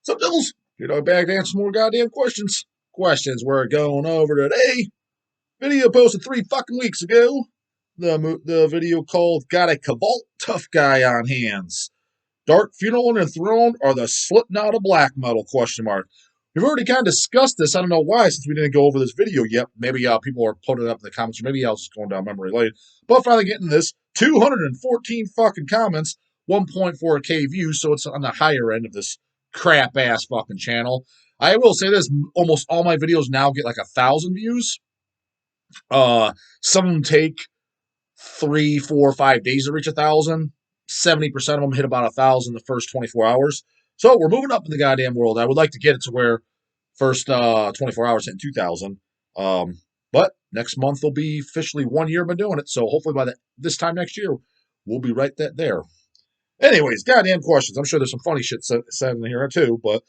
Sup, Devils? Back to answer more goddamn questions. Questions we're going over today. Video posted 3 fucking weeks ago. The video called "Got a Cavalt Tough Guy on Hands." Dark Funeral and Enthroned are the Slipknot of black metal? Question mark. We've already kind of discussed this. I don't know why, since we didn't go over this video yet. Maybe people are putting it up in the comments, or maybe I was just going down memory lane. But finally getting this, 214 fucking comments, 1.4K views, so it's on the higher end of this crap ass fucking channel. I will say this: almost all my videos now get like 1,000 views. Some of them take 3, 4, 5 days to reach 1,000. 70% of them hit about 1,000 the first 24 hours. So we're moving up in the goddamn world. I would like to get it to where first 24 hours hitting 2,000. But next month will be officially 1 year I've been doing it. So hopefully by this time next year, we'll be right there. Anyways, goddamn questions. I'm sure there's some funny shit said in here too, but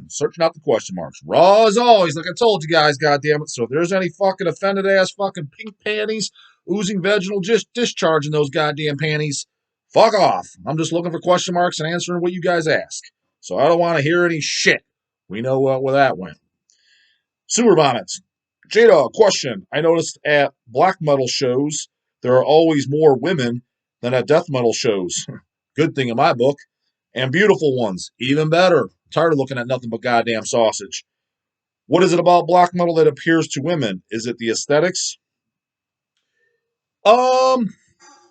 searching out the question marks. Raw as always, like I told you guys, goddamn it. So if there's any fucking offended ass fucking pink panties, oozing vaginal discharge in those goddamn panties, fuck off. I'm just looking for question marks and answering what you guys ask. So I don't want to hear any shit. We know where that went. Sewer vomits. Jada, question. I noticed at black metal shows, there are always more women than at death metal shows. Good thing in my book. And beautiful ones. Even better. I'm tired of looking at nothing but goddamn sausage. What is it about black metal that appeals to women? Is it the aesthetics?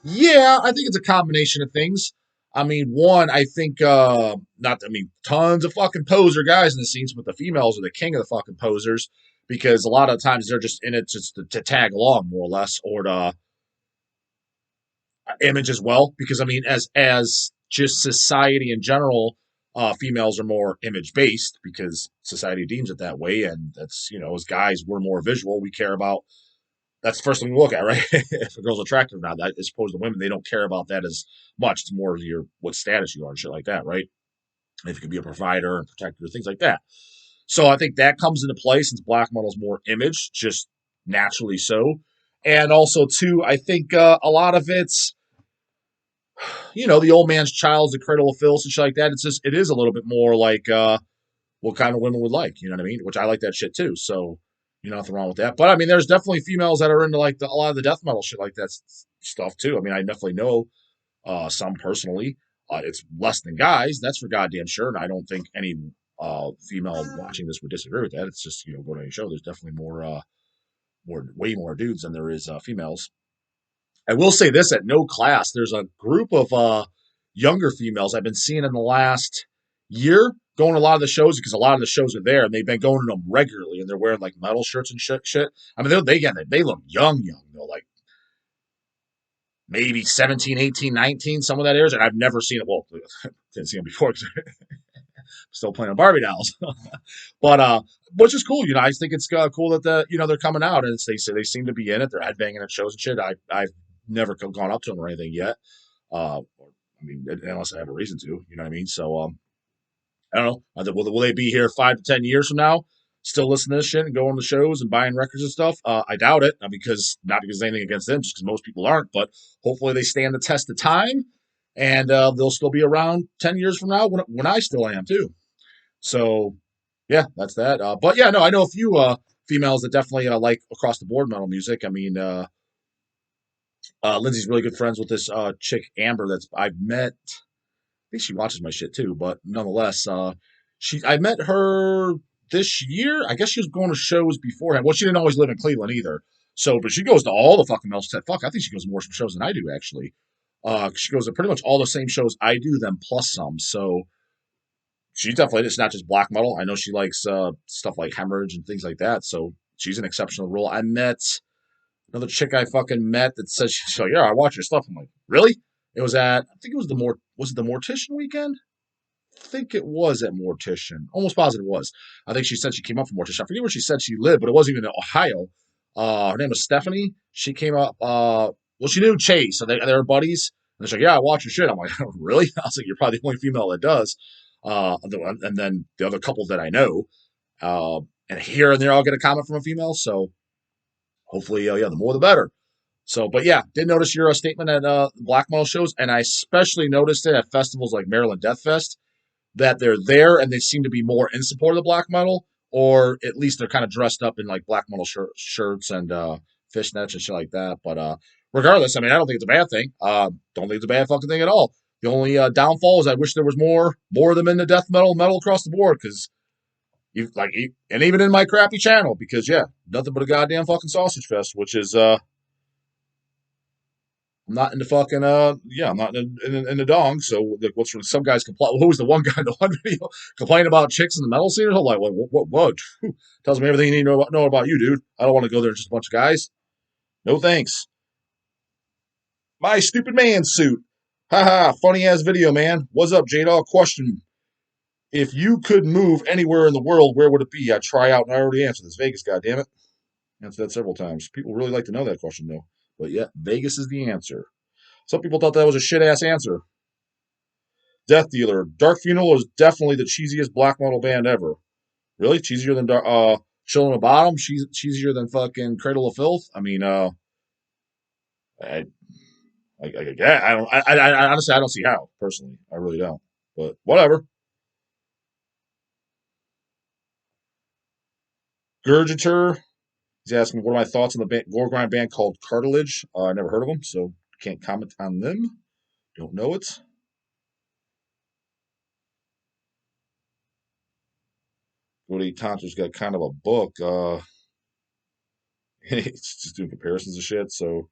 Yeah, I think it's a combination of things. I mean, one, I think, tons of fucking poser guys in the scenes, but the females are the king of the fucking posers because a lot of times they're just in it just to tag along, more or less, or to image as well. Because, I mean, as just society in general, females are more image based because society deems it that way. And that's, as guys, we're more visual. We care about that's the first thing we look at, right? If a girl's attractive or not, that as opposed to women, they don't care about that as much. It's more what status you are and shit like that, right? If you can be a provider and protector, things like that. So I think that comes into play since black metal is more image, just naturally so. And also, too, I think a lot of it's, the old man's child's the cradle of filth and shit like that. It is a little bit more like what kind of women would like, you know what I mean? Which I like that shit too. So, nothing wrong with that. But I mean, there's definitely females that are into like a lot of the death metal shit like that stuff too. I mean, I definitely know some personally. It's less than guys, that's for goddamn sure. And I don't think any female watching this would disagree with that. It's just go to any show. There's definitely way more dudes than there is females. I will say this: at no class, there's a group of younger females I've been seeing in the last year going to a lot of the shows because a lot of the shows are there and they've been going to them regularly and they're wearing like metal shirts and shit. I mean, they look young, like maybe 17, 18, 19, some of that age. And I've never seen it. Well, didn't see them before because still playing on Barbie dolls. But which is cool. I think it's cool that they're coming out and they seem to be in it. They're headbanging at shows and shit. I've never gone up to them or anything yet. I mean, unless I have a reason to, you know what I mean? So, I don't know. Will they be here 5 to 10 years from now, still listening to this shit and going to shows and buying records and stuff? I doubt it. Not because there's anything against them, just because most people aren't. But hopefully they stand the test of time, and they'll still be around 10 years from now when I still am too. So, yeah, that's that. But yeah, no, I know a few females that definitely like across the board metal music. I mean, Lindsay's really good friends with this chick Amber I've met. I think she watches my shit too, but nonetheless, I met her this year. I guess she was going to shows beforehand. Well, she didn't always live in Cleveland either. So, but she goes to all the fucking metal stuff. Fuck, I think she goes to more shows than I do actually. She goes to pretty much all the same shows I do, them plus some. So she's definitely, it's not just black metal. I know she likes stuff like Hemorrhage and things like that. So she's an exceptional role. I met another chick I fucking met that says she's like, yeah, I watch your stuff. I'm like, really? It was I think it was was it the Mortician weekend? I think it was at Mortician. Almost positive it was. I think she said she came up from Mortician. I forget where she said she lived, but it wasn't even in Ohio. Her name was Stephanie. She came up, she knew Chase, so they were buddies. And she's like, yeah, I watch your shit. I'm like, really? I was like, you're probably the only female that does. And then the other couple that I know. And here and there I'll get a comment from a female. So hopefully, the more the better. So, but yeah, did notice your statement at black metal shows, and I especially noticed it at festivals like Maryland Death Fest. that they're there and they seem to be more in support of the black metal, or at least they're kind of dressed up in like black metal shirts and fishnets and shit like that. But regardless, I mean, I don't think it's a bad thing. Don't think it's a bad fucking thing at all. The only downfall is I wish there was more of them in the death metal across the board, because and even in my crappy channel, because yeah, nothing but a goddamn fucking sausage fest, which is I'm not into fucking I'm not in the dong. So what's some guys complain? Who was the one guy in the one video complaining about chicks in the metal scene? I'm like, what? Tells me everything you need to know about you, dude. I don't want to go there just a bunch of guys. No thanks. My stupid man suit. Haha, funny ass video, man. What's up, J-Dog? Question. If you could move anywhere in the world, where would it be? I'd try out, and I already answered this. Vegas, goddammit. Answered that several times. People really like to know that question, though. But yeah, Vegas is the answer. Some people thought that was a shit-ass answer. Death Dealer. Dark Funeral is definitely the cheesiest black metal band ever. Really? Cheesier than Children of Bottom? Cheesier than fucking Cradle of Filth? I mean, I don't. I honestly, I don't see how. Personally, I really don't. But whatever. Gurgiter. He's asking, what are my thoughts on the gore grind band called Cartilage? I never heard of them, so can't comment on them. Don't know it. Woody Tonter's got kind of a book. It's just doing comparisons of shit, so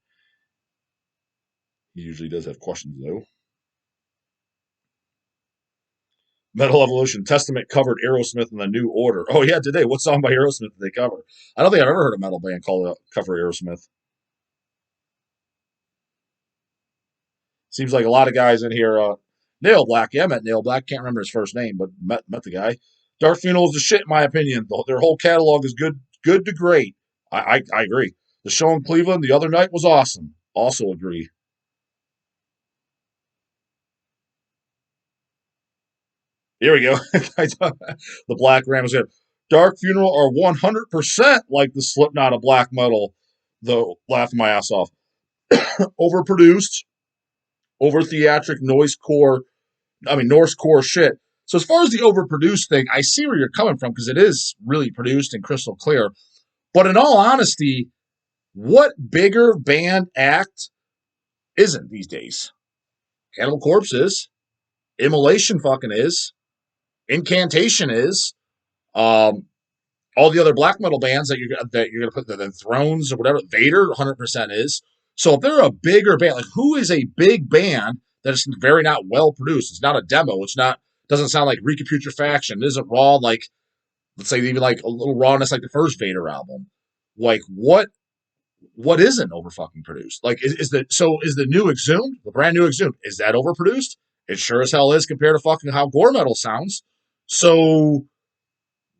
he usually does have questions, though. Metal Evolution. Testament covered Aerosmith in the New Order. Oh, yeah, did they? What song by Aerosmith did they cover? I don't think I've ever heard a metal band called cover Aerosmith. Seems like a lot of guys in here. Nail Black. Yeah, I met Nail Black. Can't remember his first name, but met the guy. Dark Funeral is the shit, in my opinion. Their whole catalog is good to great. I agree. The show in Cleveland the other night was awesome. Also agree. Here we go. The Black Ram was here. Dark Funeral are 100% like the Slipknot of black metal. Though, laughing my ass off. Overproduced, over theatric, Norse core shit. So as far as the overproduced thing, I see where you're coming from, because it is really produced and crystal clear. But in all honesty, what bigger band act isn't these days? Cannibal Corpse is. Immolation fucking is. Incantation is. All the other black metal bands that you're gonna put the Thrones or whatever, Vader 100% is. So if they're a bigger band, like who is a big band that is very not well produced? It's not a demo. It's not. Doesn't sound like Recaputrefaction. It isn't raw like, let's say, even like a little rawness like the first Vader album. Like what isn't over fucking produced? Like is the new Exhumed, the brand new Exhumed, is that overproduced? It sure as hell is compared to fucking how gore metal sounds. So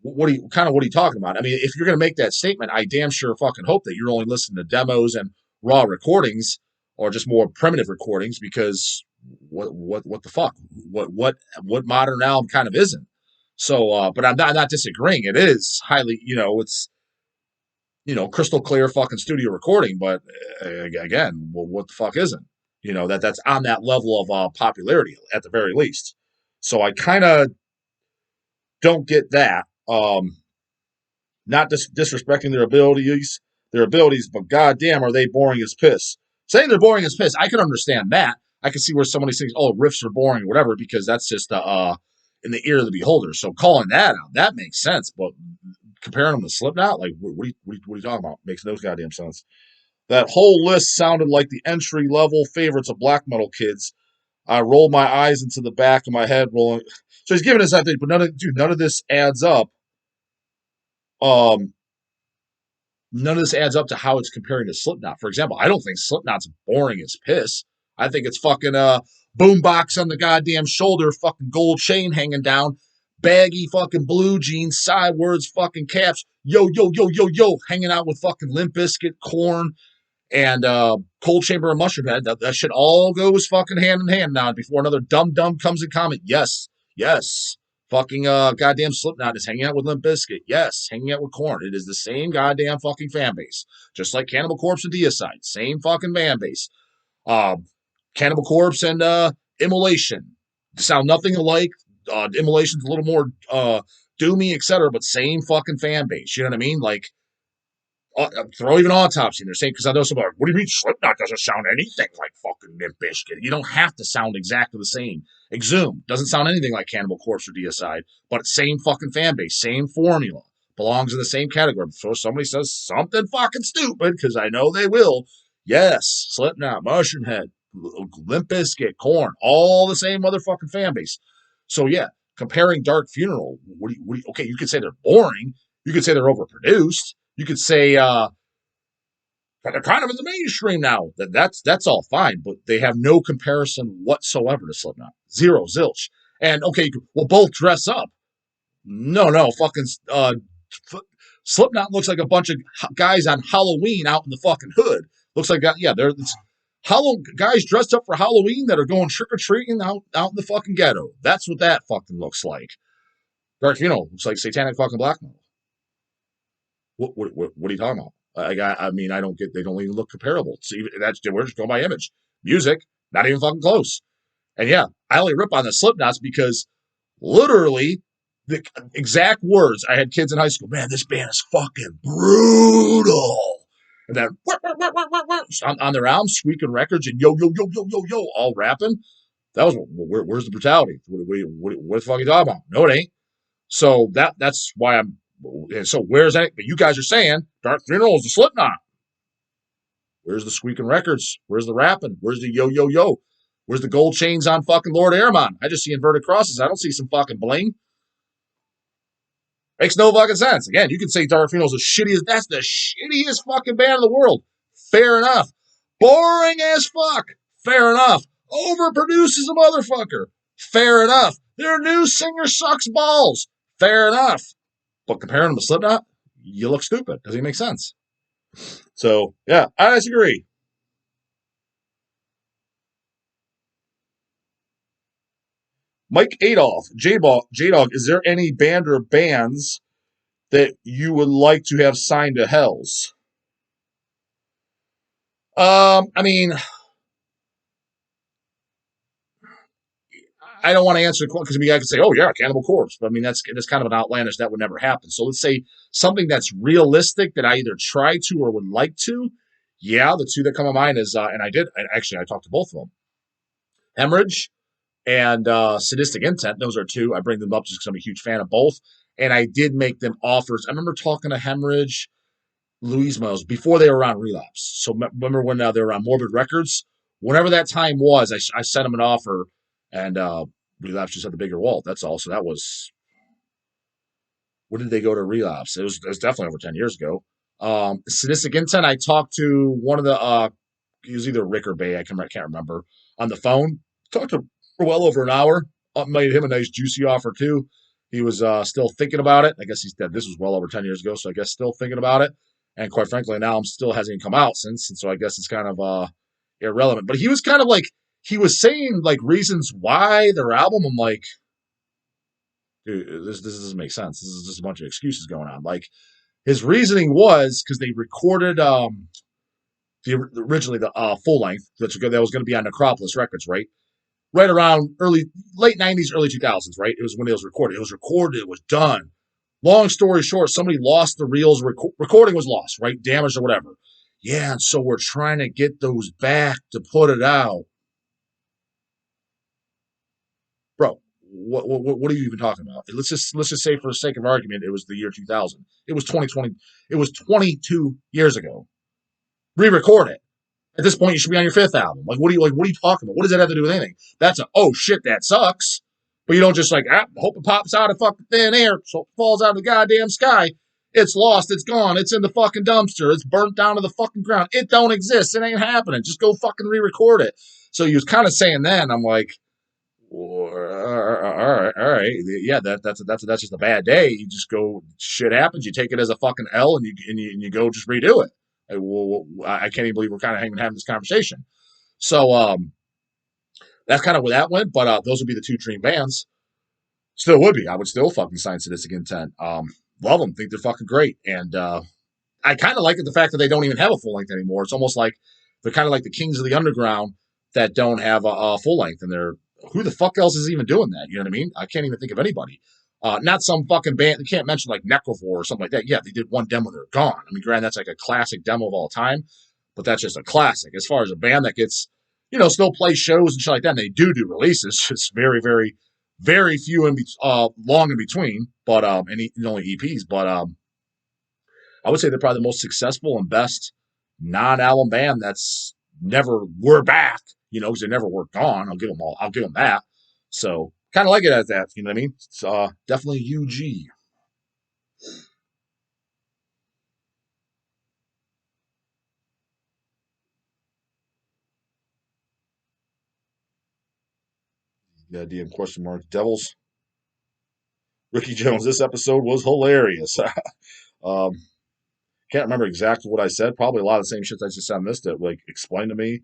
what are you talking about? I mean, if you're going to make that statement, I damn sure fucking hope that you're only listening to demos and raw recordings, or just more primitive recordings, because what the fuck? What modern album kind of isn't? So, but I'm not disagreeing. It is highly, it's crystal clear fucking studio recording, but again, what the fuck isn't? That's on that level of popularity at the very least. So I kind of don't get that. Not disrespecting their abilities, but goddamn, are they boring as piss? Saying they're boring as piss, I can understand that. I can see where somebody thinks, "Oh, riffs are boring," or whatever, because that's just in the ear of the beholder. So calling that out, that makes sense. But comparing them to Slipknot, like, what are you talking about? Makes no goddamn sense. That whole list sounded like the entry level favorites of black metal kids. I rolled my eyes into the back of my head, rolling. So he's giving us that thing, but none of this adds up. Um, None of this adds up to how it's comparing to Slipknot. For example, I don't think Slipknot's boring as piss. I think it's fucking boombox on the goddamn shoulder, fucking gold chain hanging down, baggy fucking blue jeans, sidewards fucking caps, yo, yo, yo, yo, yo, hanging out with fucking Limp Bizkit, Corn, and Cold Chamber and Mushroomhead. That shit all goes fucking hand in hand now. Before another dumb comes and comment, yes, yes. Fucking goddamn Slipknot is hanging out with Limp Bizkit. Yes, hanging out with Korn. It is the same goddamn fucking fan base. Just like Cannibal Corpse and Deicide. Same fucking fan base. Cannibal Corpse and Immolation sound nothing alike. Immolation's a little more doomy, etc., but same fucking fan base. You know what I mean? Like, throw even Autopsy in there, saying, because I know some are, what do you mean Slipknot doesn't sound anything like fucking Limp Bizkit? You don't have to sound exactly the same. Exhumed doesn't sound anything like Cannibal Corpse or Deicide, but same fucking fan base, same formula, belongs in the same category. Before somebody says something fucking stupid, because I know they will, yes, Slipknot, Motorhead, Limp Bizkit, Korn, all the same motherfucking fan base. So yeah, comparing Dark Funeral, okay, you could say they're boring, you could say they're overproduced, you could say they're kind of in the mainstream now. That's all fine, but they have no comparison whatsoever to Slipknot. Zero, zilch. And okay, we'll both dress up. No, fucking Slipknot looks like a bunch of guys on Halloween out in the fucking hood. Looks like that. Yeah, they're guys dressed up for Halloween that are going trick or treating out in the fucking ghetto. That's what that fucking looks like. Dark Funeral looks like satanic fucking black metal. What are you talking about? I mean, I don't get. They don't even look comparable. So we're just going by image, music, not even fucking close. And yeah, I only rip on the Slipknots because literally the exact words. I had kids in high school. Man, this band is fucking brutal. And then on their albums, squeaking records and yo yo yo yo yo yo, all rapping. That was where's the brutality? What the fuck are you talking about? No, it ain't. So that's why I'm. And so where's that? But you guys are saying Dark Funeral is the Slipknot. Where's the squeaking records? Where's the rapping? Where's the yo yo yo? Where's the gold chains on fucking Lord Airmon? I just see inverted crosses. I don't see some fucking bling. Makes no fucking sense. Again, you can say Dark Funeral is the shittiest. That's the shittiest fucking band in the world. Fair enough. Boring as fuck. Fair enough. Overproduced as a motherfucker. Fair enough. Their new singer sucks balls. Fair enough. But comparing them to Slipknot, you look stupid. Doesn't even make sense. So, yeah, I disagree. Mike Adolf, J-Dog, is there any band or bands that you would like to have signed to Hells? I mean, I don't want to answer the question because I could say, oh, yeah, Cannibal Corpse. But I mean, that's kind of an outlandish. That would never happen. So let's say something that's realistic that I either try to or would like to. Yeah, the two that come to mind is, and I talked to both of them. Hemorrhage and Sadistic Intent. Those are two. I bring them up just because I'm a huge fan of both. And I did make them offers. I remember talking to Hemorrhage, Louise Miles, before they were on Relapse. So remember when they were on Morbid Records? Whenever that time was, I sent them an offer, and Relapse just had the bigger wallet. That's all. So that was, when did they go to Relapse? It was definitely over 10 years ago. Sadistic Intent, I talked to one of the, he was either Rick or Bay, I can't remember, on the phone. Talked to him for well over an hour. Made him a nice juicy offer too. He was still thinking about it. I guess he's dead. This was well over 10 years ago, so I guess still thinking about it. And quite frankly, now still hasn't even come out since, and so I guess it's kind of irrelevant. But he was kind of like, he was saying like reasons why their album. I'm like, dude, this doesn't make sense. This is just a bunch of excuses going on. Like, his reasoning was because they recorded originally the full length that was going to be on Necropolis Records, right? Right around late 90s, early 2000s, right? It was when it was recorded. It was recorded. It was done. Long story short, somebody lost the reels. Recording was lost, right? Damaged or whatever. Yeah, and so we're trying to get those back to put it out. Bro, what are you even talking about? Let's just say for the sake of argument, it was the year 2000. It was 2020. It was 22 years ago. Re-record it. At this point, you should be on your fifth album. Like, what are you talking about? What does that have to do with anything? That's oh shit, that sucks. But you don't just like, hope it pops out of fucking thin air, so it falls out of the goddamn sky. It's lost, it's gone, it's in the fucking dumpster, it's burnt down to the fucking ground. It don't exist, it ain't happening. Just go fucking re-record it. So he was kind of saying that, and I'm like, all right, yeah, that's just a bad day. You just go, shit happens, you take it as a fucking L, and you go just redo it. I can't even believe we're kind of having this conversation. So that's kind of where that went. But those would be the two dream bands. Still would be. I would still fucking sign Sadistic Intent. Love them. Think they're fucking great. And I kind of like the fact that they don't even have a full length anymore. It's almost like they're kind of like the Kings of the Underground that don't have a full length, and they're who the fuck else is even doing that? You know what I mean? I can't even think of anybody. Not some fucking band. You can't mention like Necrovore or something like that. Yeah, they did one demo, they're gone. I mean, granted, that's like a classic demo of all time, but that's just a classic. As far as a band that gets, still plays shows and shit like that, and they do releases, just very, very, very few long in between, but and only EPs. But I would say they're probably the most successful and best non-album band that's never were back, because they never were gone. I'll give them that. So kind of like it as that, you know what I mean? It's definitely UG. Yeah, DM question mark. Devils. Ricky Jones, this episode was hilarious. um, can't remember exactly what I said. Probably a lot of the same shit I just said. I missed it. Like, explain to me.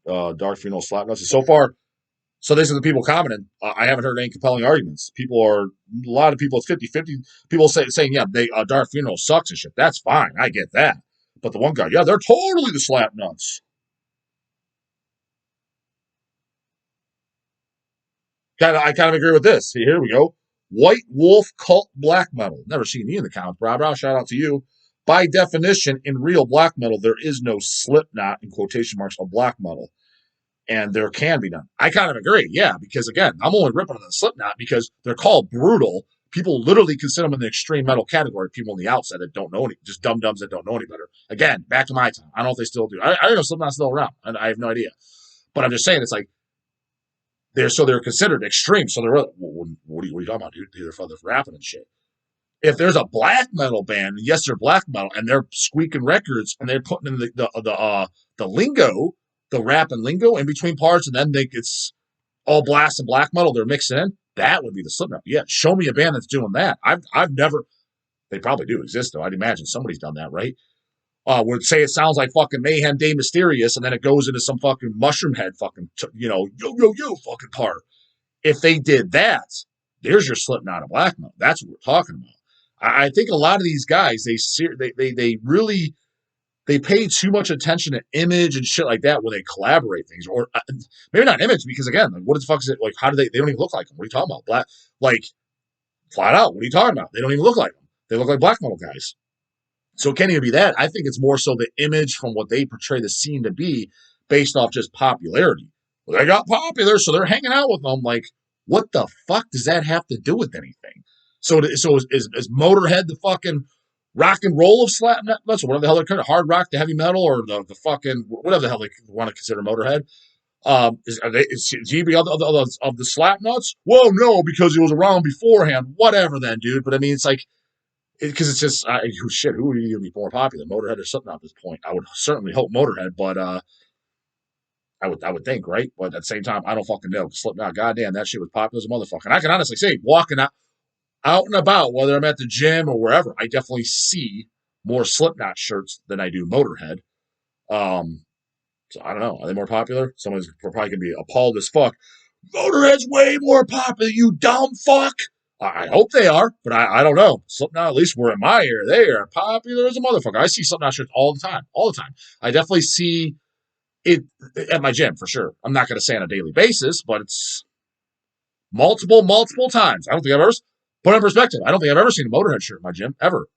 Dark Funeral Slapnuts. So far, so these are the people commenting. I haven't heard any compelling arguments. A lot of people, it's 50-50. People saying, yeah, Dark Funeral sucks and shit. That's fine. I get that. But the one guy, yeah, they're totally the slap nuts. I kind of agree with this. See, here we go. White Wolf Cult Black Metal. Never seen you in the comments, Rob. Shout out to you. By definition, in real black metal, there is no Slipknot, in quotation marks, of black metal. And there can be none. I kind of agree, yeah, because again, I'm only ripping on the Slipknot because they're called brutal. People literally consider them in the extreme metal category. People on the outside that don't know any, just dum dums that don't know any better. Again, back to my time. I don't know if they still do. I don't know if Slipknot's still around. I have no idea. But I'm just saying, it's like they're considered extreme. So they're what are you talking about, dude? They're for rapping and shit. If there's a black metal band, yes, they're black metal, and they're squeaking records and they're putting in the lingo, the rap and lingo in between parts, and then it's all blast and black metal they're mixing in. That would be the Slipknot. Yeah, show me a band that's doing that. I've never. They probably do exist though. I'd imagine somebody's done that, right? Would say it sounds like fucking Mayhem Day Mysterious, and then it goes into some fucking Mushroom Head fucking yo fucking part. If they did that, there's your Slipknot of black metal. That's what we're talking about. I think a lot of these guys they really they pay too much attention to image and shit like that when they collaborate things, or maybe not image because again, like, what the fuck is it like? How do they? They don't even look like them. What are you talking about? Black, like flat out. What are you talking about? They don't even look like them. They look like black metal guys. So it can't even be that. I think it's more so the image from what they portray the scene to be based off just popularity. Well, they got popular, so they're hanging out with them. Like, what the fuck does that have to do with anything? So is Motorhead the fucking rock and roll of slap nuts, or whatever the hell they're kind of hard rock to heavy metal, or the fucking whatever the hell they want to consider Motorhead? Is he be of the slap nuts? Well, no, because he was around beforehand. Whatever, then, dude. But I mean, it's like because it's just shit. Who would even be more popular, Motorhead or something at this point? I would certainly hope Motorhead, but I would think, right? But at the same time, I don't fucking know. Slipknot, goddamn, that shit was popular as a motherfucker. And I can honestly say, walking out and about, whether I'm at the gym or wherever, I definitely see more Slipknot shirts than I do Motorhead. Um, so I don't know. Are they more popular? Someone's probably gonna be appalled as fuck. Motorhead's way more popular, you dumb fuck. I hope they are, but I don't know. Slipknot, at least we're in my ear. They are popular as a motherfucker. I see Slipknot shirts all the time. All the time. I definitely see it at my gym for sure. I'm not going to say on a daily basis, but it's multiple times. I don't think I've ever put it in perspective. I don't think I've ever seen a Motorhead shirt in my gym ever.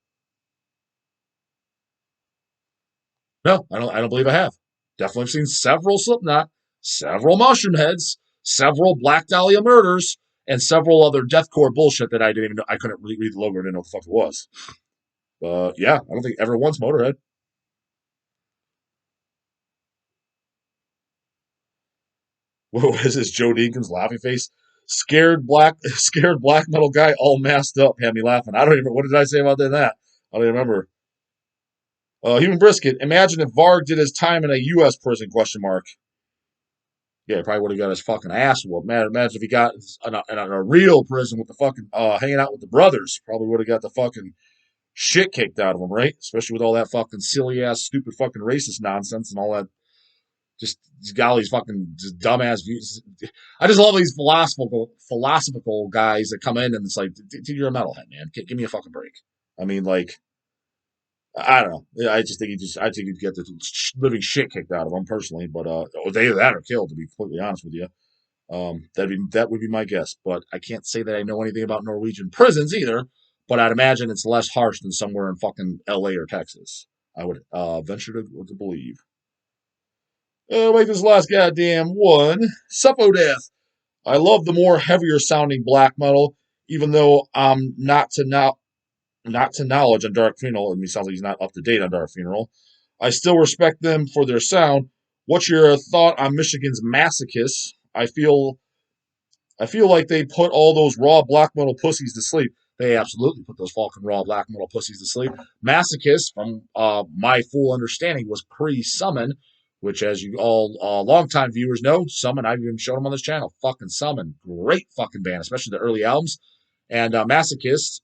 No, I don't believe I have. Definitely seen several Slipknot, several Mushroom Heads, several Black Dahlia Murders, and several other deathcore bullshit that I didn't even know. I couldn't read the logo. I didn't know what the fuck it was. Yeah, I don't think ever once Motorhead. What is this? Joe Deacon's laughing face. Scared black metal guy all masked up had me laughing. I don't even. What did I say about that? I don't even remember. Human brisket. Imagine if Varg did his time in a U.S. prison? Question mark. Yeah, he probably would have got his fucking ass whooped. Man, imagine if he got in a real prison with the fucking hanging out with the brothers. Probably would have got the fucking shit kicked out of him, right? Especially with all that fucking silly ass, stupid fucking racist nonsense and all that. Just golly's fucking just dumbass views. I just love these philosophical guys that come in and it's like, dude, you're a metalhead, man. Give me a fucking break. I mean, like, I don't know. I just think I think he'd get the living shit kicked out of him personally. But they either that or killed, to be completely honest with you. That would be my guess, but I can't say that I know anything about Norwegian prisons either. But I'd imagine it's less harsh than somewhere in fucking L.A. or Texas. I would venture to believe. Make this last goddamn one. Suppo Death. I love the more heavier sounding black metal, even though I'm not to knowledge on Dark Funeral. It sounds like he's not up to date on Dark Funeral. I still respect them for their sound. What's your thought on Michigan's Masochist? I feel like they put all those raw black metal pussies to sleep. They absolutely put those fucking raw black metal pussies to sleep. Masochist, from my full understanding, was pre-Summon, which, as you all longtime viewers know, Summon, I've even shown them on this channel. Fucking Summon. Great fucking band, especially the early albums. And Masochist,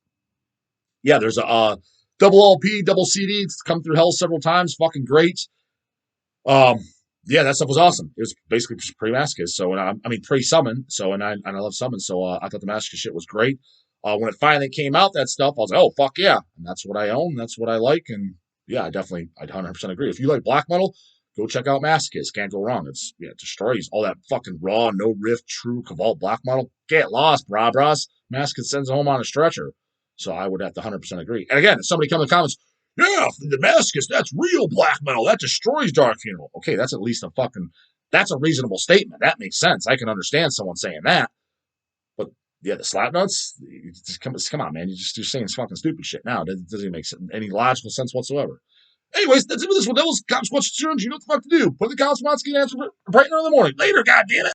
yeah, there's a double LP, double CD. It's come through hell several times. Fucking great. Um, yeah, that stuff was awesome. It was basically pre-Masochist, so and I mean pre-Summon, so and I love Summon, so I thought the Masochist shit was great. When it finally came out, that stuff, I was like, oh fuck yeah, and that's what I own, that's what I like, and yeah, I'd 100% agree. If you like black metal, go check out Masochist. Can't go wrong. It destroys all that fucking raw, no riff, true Cavalt black metal. Get lost, brah bras. Masochist sends it home on a stretcher. So I would have to 100% agree. And again, if somebody comes in the comments, yeah, the Masochist, that's real black metal. That destroys Dark Funeral. Okay, that's at least that's a reasonable statement. That makes sense. I can understand someone saying that. But yeah, the Slipknots, come on, man. You're saying fucking stupid shit now. It doesn't even make any logical sense whatsoever. Anyways, that's it for this one. That was Cops Questions. You know what the fuck to do. Put in the comments, get an answer bright and early in the morning. Later, goddammit.